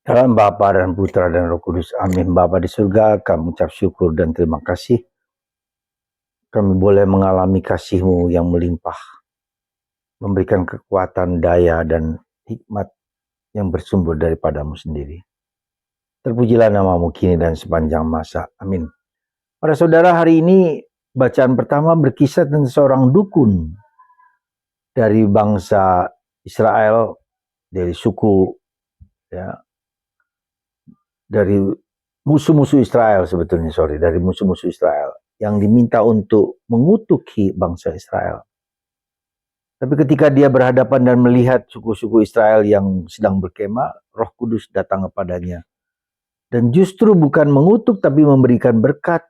Dalam Bapa dan Putra dan Roh Kudus. Amin. Bapa di surga, kami ucap syukur dan terima kasih. Kami boleh mengalami kasih-Mu yang melimpah, memberikan kekuatan, daya, dan hikmat yang bersumber daripada-Mu sendiri. Terpujilah nama-Mu kini dan sepanjang masa. Amin. Para saudara, hari ini bacaan pertama berkisah tentang seorang dukun dari bangsa Israel, dari suku, dari musuh-musuh Israel sebetulnya, dari musuh-musuh Israel yang diminta untuk mengutuki bangsa Israel. Tapi ketika dia berhadapan dan melihat suku-suku Israel yang sedang berkemah, Roh Kudus datang kepadanya. Dan justru bukan mengutuk tapi memberikan berkat,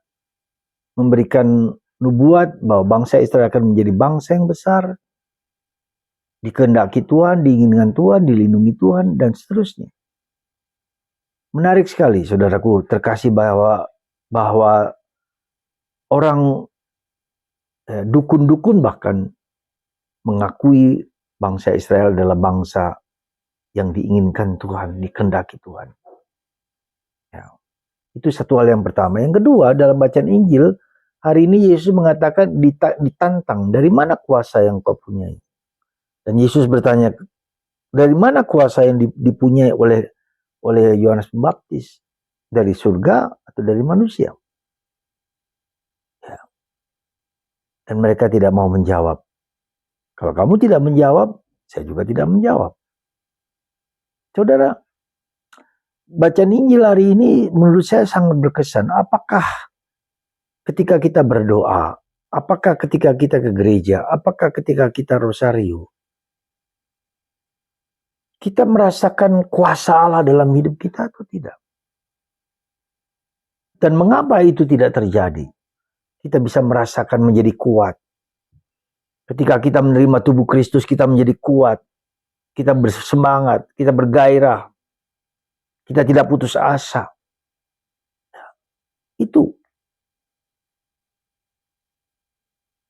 memberikan nubuat bahwa bangsa Israel akan menjadi bangsa yang besar, dikehendaki Tuhan, diinginkan Tuhan, dilindungi Tuhan, dan seterusnya. Menarik sekali, saudaraku, terkasih bahwa orang dukun-dukun bahkan mengakui bangsa Israel adalah bangsa yang diinginkan Tuhan, dikehendaki Tuhan. Ya, itu satu hal yang pertama. Yang kedua, dalam bacaan Injil, hari ini Yesus mengatakan ditantang, dari mana kuasa yang kau punyai? Dan Yesus bertanya, dari mana kuasa yang dipunyai oleh Yohanes Pembaptis? Dari surga atau dari manusia? Ya. Dan mereka tidak mau menjawab. Kalau kamu tidak menjawab, saya juga tidak menjawab. Saudara, bacaan Injil hari ini menurut saya sangat berkesan. Apakah ketika kita berdoa, apakah ketika kita ke gereja, apakah ketika kita rosario, kita merasakan kuasa Allah dalam hidup kita atau tidak? Dan mengapa itu tidak terjadi? Kita bisa merasakan menjadi kuat. Ketika kita menerima tubuh Kristus, kita menjadi kuat. Kita bersemangat, kita bergairah. Kita tidak putus asa. Itu.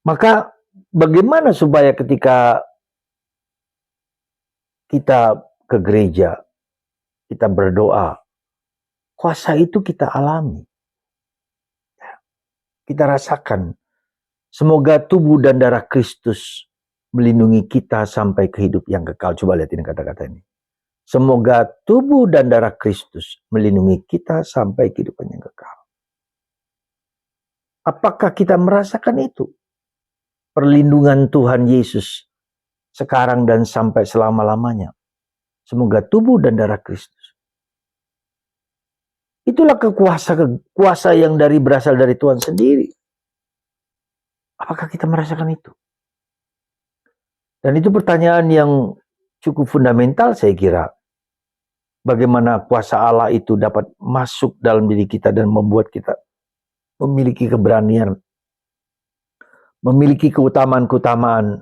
Maka bagaimana supaya ketika kita ke gereja, kita berdoa, kuasa itu kita alami. Kita rasakan. Semoga tubuh dan darah Kristus melindungi kita sampai ke hidup yang kekal. Coba lihat ini kata-kata ini. Semoga tubuh dan darah Kristus melindungi kita sampai kehidupan yang kekal. Apakah kita merasakan itu? Perlindungan Tuhan Yesus sekarang dan sampai selama-lamanya. Semoga tubuh dan darah Kristus. Itulah kuasa yang berasal dari Tuhan sendiri. Apakah kita merasakan itu? Dan itu pertanyaan yang cukup fundamental saya kira. Bagaimana kuasa Allah itu dapat masuk dalam diri kita dan membuat kita memiliki keberanian, memiliki keutamaan-keutamaan,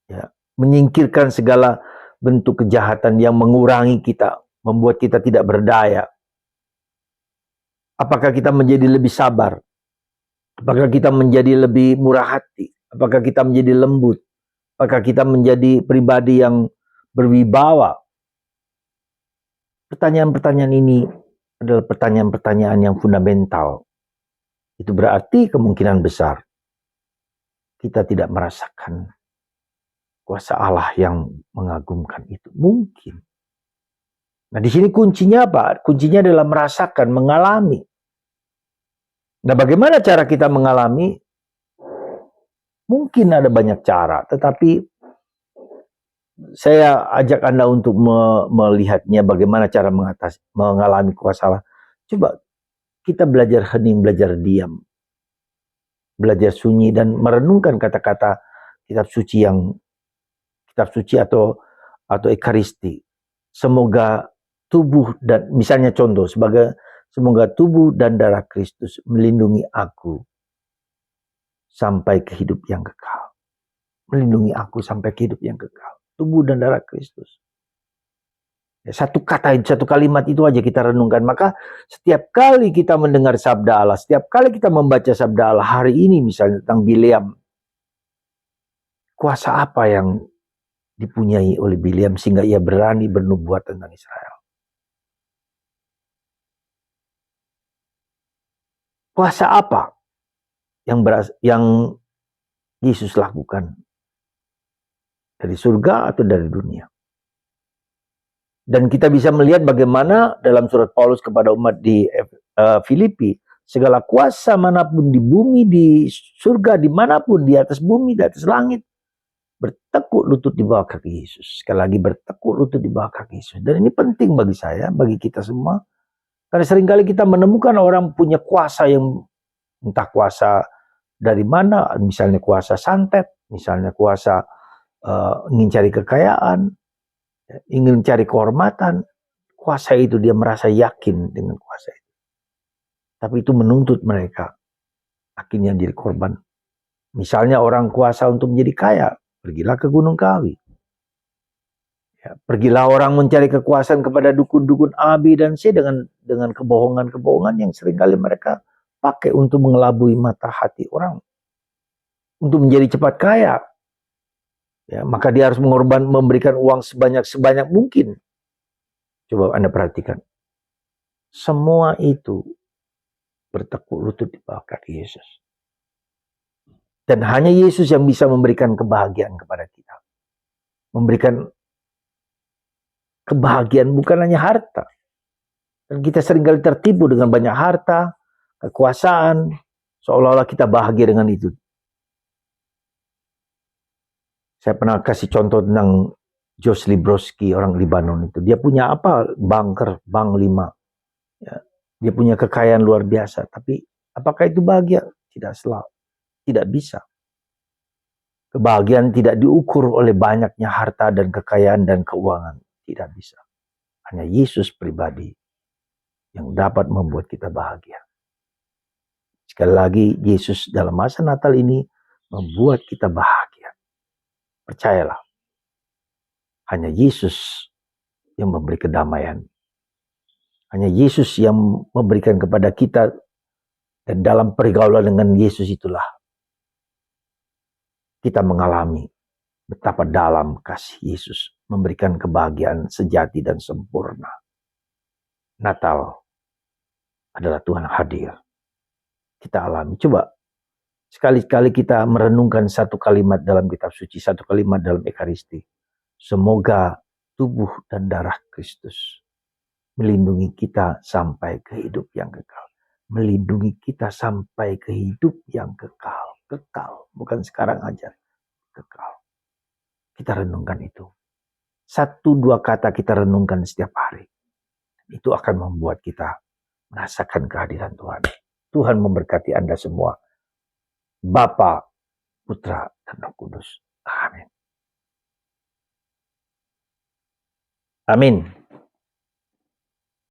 ya, menyingkirkan segala bentuk kejahatan yang mengurangi kita, membuat kita tidak berdaya. Apakah kita menjadi lebih sabar? Apakah kita menjadi lebih murah hati? Apakah kita menjadi lembut? Apakah kita menjadi pribadi yang berwibawa? Pertanyaan-pertanyaan ini adalah pertanyaan-pertanyaan yang fundamental. Itu berarti kemungkinan besar kita tidak merasakan kuasa Allah yang mengagumkan itu. Mungkin. Nah, di sini kuncinya apa? Kuncinya adalah merasakan, mengalami. Nah, bagaimana cara kita mengalami? Mungkin ada banyak cara, tetapi saya ajak Anda untuk melihatnya bagaimana cara mengalami kuasa Allah. Coba kita belajar hening, belajar diam, belajar sunyi dan merenungkan kata-kata kitab suci atau ekaristi. Semoga tubuh dan misalnya contoh semoga tubuh dan darah Kristus melindungi aku sampai ke hidup yang kekal. Melindungi aku sampai ke hidup yang kekal. Tubuh dan darah Kristus. Satu kalimat itu aja kita renungkan. Maka setiap kali kita mendengar sabda Allah, setiap kali kita membaca sabda Allah, hari ini misalnya tentang Bileam, kuasa apa yang dipunyai oleh Bileam sehingga ia berani bernubuat tentang Israel? Kuasa apa yang Yesus lakukan? Dari surga atau dari dunia? Dan kita bisa melihat bagaimana dalam surat Paulus kepada umat di Filipi, segala kuasa manapun di bumi, di surga, dimanapun, di atas bumi, di atas langit, bertekuk lutut di bawah kaki Yesus. Sekali lagi bertekuk lutut di bawah kaki Yesus. Dan ini penting bagi saya, bagi kita semua. Karena seringkali kita menemukan orang punya kuasa yang entah kuasa dari mana, misalnya kuasa santet, misalnya kuasa ingin cari kekayaan, ingin cari kehormatan. Kuasa itu dia merasa yakin dengan kuasa itu. Tapi itu menuntut mereka akhirnya jadi korban. Misalnya orang kuasa untuk menjadi kaya, pergilah ke Gunung Kawi. Ya, pergilah orang mencari kekuasaan kepada dukun-dukun A, B, dan C dengan kebohongan-kebohongan yang seringkali mereka pakai untuk mengelabui mata hati orang. Untuk menjadi cepat kaya. Ya, maka dia harus memberikan uang sebanyak mungkin. Coba Anda perhatikan. Semua itu bertekuk lutut di bawah kaki Yesus. Dan hanya Yesus yang bisa memberikan kebahagiaan kepada kita. Memberikan kebahagiaan bukan hanya harta. Dan kita seringkali tertipu dengan banyak harta, kekuasaan, seolah-olah kita bahagia dengan itu. Saya pernah kasih contoh tentang Josh Librowski, orang Libanon itu. Dia punya apa? Bank 5. Ya. Dia punya kekayaan luar biasa. Tapi apakah itu bahagia? Tidak selalu. Tidak bisa. Kebahagiaan tidak diukur oleh banyaknya harta dan kekayaan dan keuangan. Tidak bisa. Hanya Yesus pribadi yang dapat membuat kita bahagia. Sekali lagi, Yesus dalam masa Natal ini membuat kita bahagia. Percayalah. Hanya Yesus yang memberi kedamaian. Hanya Yesus yang memberikan kepada kita, dan dalam pergaulan dengan Yesus itulah kita mengalami betapa dalam kasih Yesus memberikan kebahagiaan sejati dan sempurna. Natal adalah Tuhan hadir. Kita alami. Coba sekali-kali kita merenungkan satu kalimat dalam kitab suci, satu kalimat dalam Ekaristi. Semoga tubuh dan darah Kristus melindungi kita sampai ke hidup yang kekal. Melindungi kita sampai ke hidup yang kekal. Kekal. Bukan sekarang aja. Kekal. Kita renungkan itu. 1-2 kata kita renungkan setiap hari. Itu akan membuat kita merasakan kehadiran Tuhan. Tuhan memberkati Anda semua. Bapa, Putra, dan Roh Kudus. Amin. Amin.